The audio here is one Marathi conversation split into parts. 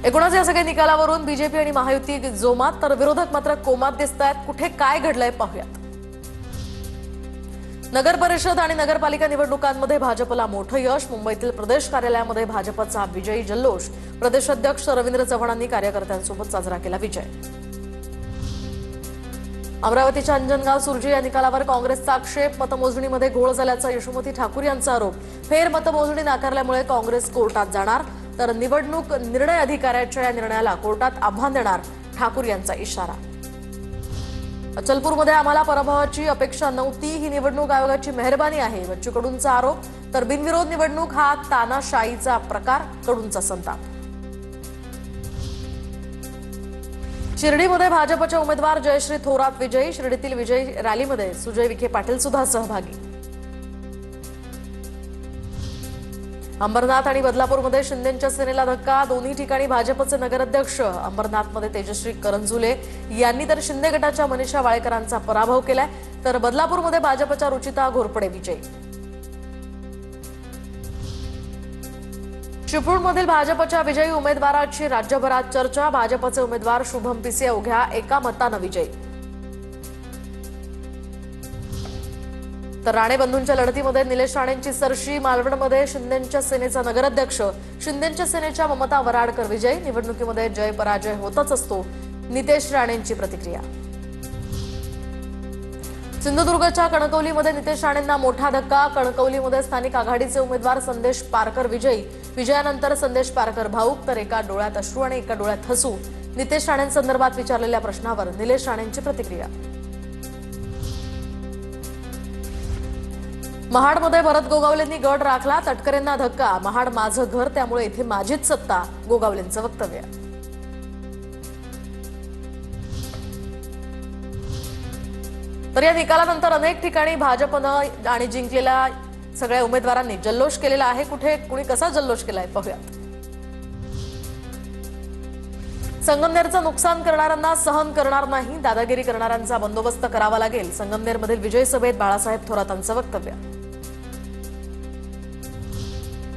एकूणच या सगळ्या निकालावरून बीजेपी आणि महायुती जोमात तर विरोधक मात्र कोमात दिसतायत। कुठे काय घडलंय पाहूयात। नगर परिषद आणि नगरपालिका निवडणुकांमध्ये भाजपला मोठं यश। मुंबईतील प्रदेश कार्यालयामध्ये भाजपचा विजयी जल्लोष। प्रदेशाध्यक्ष रवींद्र चव्हाणांनी कार्यकर्त्यांसोबत साजरा केला विजय। अमरावतीच्या अंजनगाव सुर्जी या निकालावर काँग्रेसचा आक्षेप। मतमोजणीमध्ये घोळ झाल्याचा यशोमती ठाकूर यांचा आरोप। फेर मतमोजणी नाकारल्यामुळे काँग्रेस कोर्टात जाणार, तर निवडणूक निर्णय अधिकाऱ्याच्या या निर्णयाला कोर्टात आव्हान देणार, ठाकूर यांचा इशारा। अचलपूरमध्ये आम्हाला पराभवाची अपेक्षा नव्हती, ही निवडणूक आयोगाची मेहरबानी आहे, बच्चू कडूंचा आरोप। तर बिनविरोध निवडणूक हा तानाशाहीचा प्रकार, कडूंचा संताप। शिर्डीमध्ये भाजपच्या उमेदवार जयश्री थोरात विजयी। शिर्डीतील विजयी रॅलीमध्ये सुजय विखे पाटील सुद्धा सहभागी। अंबरनाथ आणि बदलापूरमध्ये शिंदेंच्या सेनेला धक्का। दोन्ही ठिकाणी भाजपचे नगराध्यक्ष। अंबरनाथमध्ये तेजश्री करंजुले यांनी तर शिंदे गटाच्या मनीषा वाळेकरांचा पराभव केलाय, तर बदलापूरमध्ये भाजपच्या रुचिता घोरपडे विजयी। चिपळूणमधील भाजपच्या विजयी उमेदवाराची राज्यभरात चर्चा। भाजपचे उमेदवार शुभम पिसे अवघ्या एका मतानं विजयी। तर राणे बंधूंच्या लढतीमध्ये निलेश राणेंची सरशी। मालवणमध्ये शिंदेंच्या सेनेचा नगराध्यक्ष। शिंदेंच्या सेनेच्या ममता वराडकर विजयी। निवडणुकीमध्ये जय पराजय होतच असतो, नितेश राणेंची प्रतिक्रिया। सिंधुदुर्गच्या कणकवलीमध्ये नितेश राणेंना मोठा धक्का। कणकवलीमध्ये स्थानिक आघाडीचे उमेदवार संदेश पारकर विजयी। विजयानंतर संदेश पारकर भाऊक, तर एका डोळ्यात अश्रू आणि एका डोळ्यात हसू। नितेश राणेंसंदर्भात विचारलेल्या प्रश्नावर निलेश राणेंची प्रतिक्रिया। महाडमध्ये भरत गोगावलेंनी गड राखला। तटकरेंना धक्का। महाड माझं घर, त्यामुळे इथे माझीच सत्ता, गोगावलेंचं वक्तव्य। तर या निकालानंतर अनेक ठिकाणी भाजपनं आणि जिंकलेल्या सगळ्या उमेदवारांनी जल्लोष केलेला आहे। कुठे कुणी कसा जल्लोष केलाय पाहूयात। संगमनेरचं नुकसान करणाऱ्यांना सहन करणार नाही, दादागिरी करणाऱ्यांचा बंदोबस्त करावा लागेल, संगमनेरमधील विजय सभेत बाळासाहेब थोरातांचं वक्तव्य।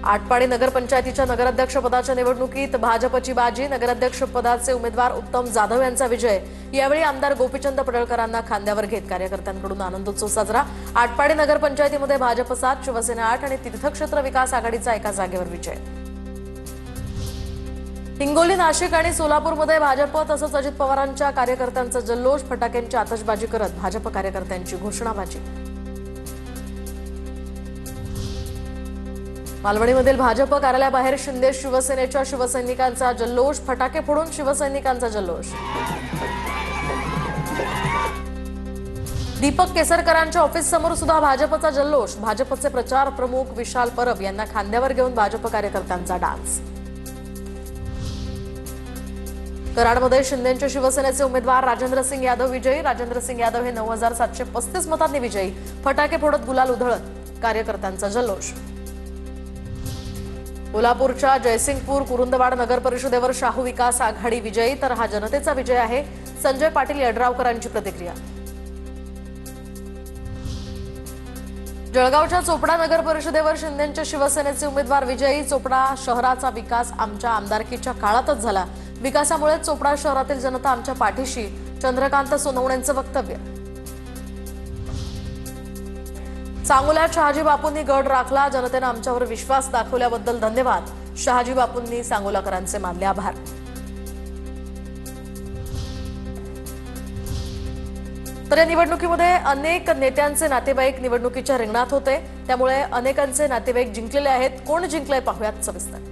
आटपाडी नगरपंचायतीच्या नगराध्यक्षपदाच्या निवडणुकीत भाजपची बाजी। नगराध्यक्षपदाचे उमेदवार उत्तम जाधव यांचा विजय। यावेळी आमदार गोपीचंद पडळकरांना खांद्यावर घेत कार्यकर्त्यांकडून आनंदोत्सव साजरा। आटपाडी नगरपंचायतीमध्ये भाजप 7, शिवसेना 8 आणि तीर्थक्षेत्र विकास आघाडीचा एका जागेवर विजय। हिंगोली, नाशिक आणि सोलापूरमध्ये भाजप तसंच अजित पवारांच्या कार्यकर्त्यांचा जल्लोष। फटाक्यांची आतषबाजी करत भाजप कार्यकर्त्यांची घोषणाबाजी। मालवणीमधील भाजप कार्यालयाबाहेर शिंदे शिवसेनेच्या शिवसैनिकांचा जल्लोष। फटाके फोडून शिवसैनिकांचा जल्लोष। दीपक केसरकरांच्या ऑफिससमोर सुद्धा भाजपचा जल्लोष। भाजपचे प्रचार प्रमुख विशाल परब यांना खांद्यावर घेऊन भाजप कार्यकर्त्यांचा डान्स। कराडमध्ये शिंदेंच्या शिवसेनेचे उमेदवार राजेंद्र सिंग यादव विजयी। राजेंद्र सिंग यादव हे 9,735 मतांनी विजयी। फटाके फोडत गुलाल उधळत कार्यकर्त्यांचा जल्लोष। कोल्हापूरच्या जयसिंगपूर कुरुंदवाड नगर परिषदेवर शाहू विकास आघाडी विजयी, तर हा जनतेचा विजय आहे, संजय पाटील यड्रावकरांची प्रतिक्रिया। जळगावच्या चोपडा नगर परिषदेवर शिंदेंच्या शिवसेनेचे उमेदवार विजयी। चोपडा शहराचा विकास आमच्या आमदारकीच्या काळातच झाला, विकासामुळे चोपडा शहरातील जनता आमच्या पाठीशी, चंद्रकांत सोनवणेंचं वक्तव्य। सांगोल्यात शहाजी बापूंनी गड राखला। जनतेनं आमच्यावर विश्वास दाखवल्याबद्दल धन्यवाद, शहाजी बापूंनी सांगोलाकरांचे मानले आभार। तर या निवडणुकीमध्ये अनेक नेत्यांचे नातेवाईक निवडणुकीच्या रिंगणात होते, त्यामुळे अनेकांचे नातेवाईक जिंकलेले आहेत। कोण जिंकलंय पाहूयात सविस्तर।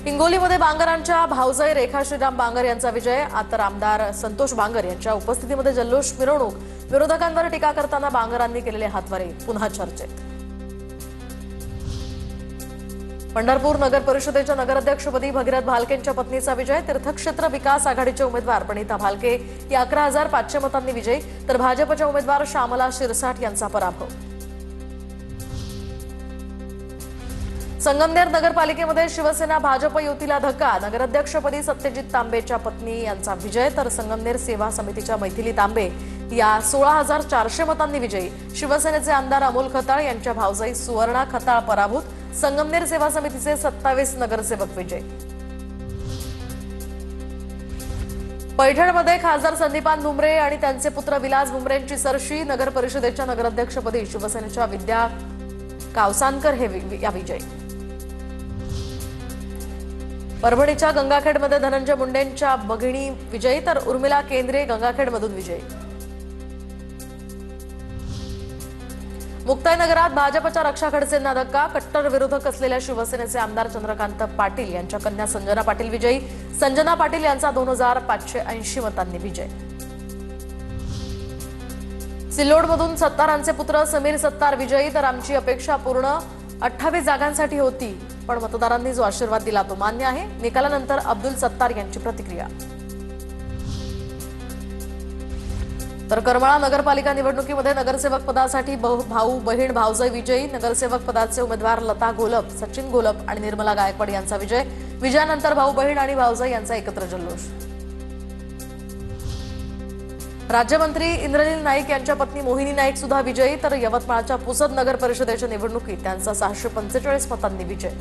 हिंगोलीमध्ये बांगरांच्या भाऊजाई रेखा श्रीराम बांगर यांचा विजय। तर आमदार संतोष बांगर यांच्या उपस्थितीमध्ये जल्लोष मिरवणूक। विरोधकांवर टीका करताना बांगरांनी केलेले हातवारे पुन्हा चर्चेत। पंढरपूर नगर परिषदेच्या नगराध्यक्षपदी भगीरथ भालकेंच्या पत्नीचा विजय। तीर्थक्षेत्र विकास आघाडीचे उमेदवार प्रणिता भालके या 11,500 मतांनी विजयी, तर भाजपच्या उमेदवार श्यामला शिरसाट यांचा पराभव। संगमनेर नगरपालिकेमध्ये शिवसेना भाजप युतीला धक्का। नगराध्यक्षपदी सत्यजित तांबेच्या पत्नी यांचा विजय, तर संगमनेर सेवा समितीच्या मैथिली तांबे या 16,400 मतांनी विजयी। शिवसेनेचे आमदार अमोल खताळ यांच्या भाऊजाई सुवर्णा खताळ पराभूत। संगमनेर सेवा समितीचे 27 नगरसेवक विजयी। पैठणमध्ये खासदार संदीपान भुमरे आणि त्यांचे पुत्र विलास भुमरेंची सरशी. नगर परिषदेच्या नगराध्यक्षपदी शिवसेनेच्या विद्या कावसानकर या विजयी. परभणीच्या गंगाखेडमध्ये धनंजय मुंडेंच्या भगिनी विजयी तर उर्मिला केंद्रे गंगाखेडमधून विजयी. मुक्ताईनगरात भाजपच्या रक्षा खडसेंना धक्का. कट्टर विरोधक असलेल्या शिवसेनेचे आमदार चंद्रकांत पाटील यांच्या कन्या संजना पाटील विजयी. संजना पाटील यांचा 2580 मतांनी विजय. सिल्लोडमधून सत्तारांचे पुत्र समीर सत्तार विजयी तर आमची अपेक्षा पूर्ण 28 जागांसाठी होती, पण मतदारांनी जो आशीर्वाद दिला तो मान्य आहे. निकालानंतर अब्दुल सत्तार यांची प्रतिक्रिया. तर करमाळा नगरपालिका निवडणुकीमध्ये नगरसेवक पदासाठी भाऊ बहीण भावजय विजयी. नगरसेवक पदाचे उमेदवार लता घोलप, सचिन घोलप आणि निर्मला गायकवाड यांचा विजय. विजयानंतर भाऊ बहीण आणि भावजय यांचा एकत्र जल्लोष. राज्यमंत्री इंद्रनील नाईक यांच्या पत्नी मोहिनी नाईक सुद्धा विजयी तर यवतमाळच्या पुसद नगर परिषदेच्या निवडणुकीत त्यांचा 645 मतांनी विजय.